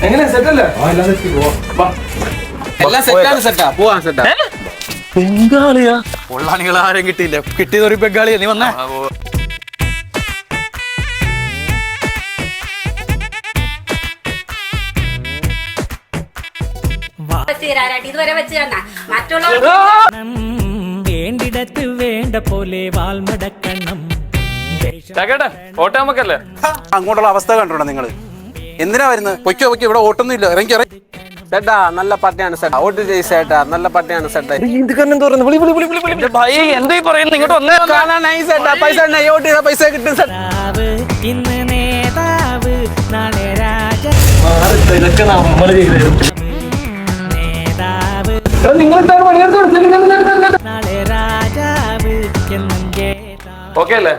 എങ്ങനെ സെറ്റല്ലേ? എല്ലാം സെറ്റാണ് സെറ്റാ പോവാൻ സെറ്റാ. ബംഗാളിയാ? പൊള്ളാണികൾ ആരും കിട്ടിയില്ല, കിട്ടിയതൊരു ബംഗാളിയാ. നീ വന്നേ. ഇതുവരെ വെച്ച് മറ്റുള്ളവർ വേണ്ടിടത്ത് വേണ്ട പോലെ വാൽമടക്കണം. ഓട്ടാമക്കല്ലേ? അങ്ങോട്ടുള്ള അവസ്ഥ കണ്ടോ നിങ്ങള്? എന്തിനാ വരുന്നത്? പൊയ്ക്കോ പൊയ്ക്കോ, ഇവിടെ ഓട്ടൊന്നും ഇല്ല. ഇറങ്ങി ഇറങ്ങി. ചേട്ടാ നല്ല പട്ടിയാണ് സെട്ടാ, വോട്ട് ചെയ്യ് ചേട്ടാ, നല്ല പട്ടിയാണ് സെട്ടാ. പൈസ കിട്ടും സെട്ടാ. ഇന്ന് നേതാവ് നാളെ രാജ ഇതൊക്കെ നമ്മള് ചെയ്തായിരുന്നു. നേതാവ് നിങ്ങൾ നാളെ രാജാവ് എന്നും ജേതാവ്. ഓക്കെ അല്ലേ?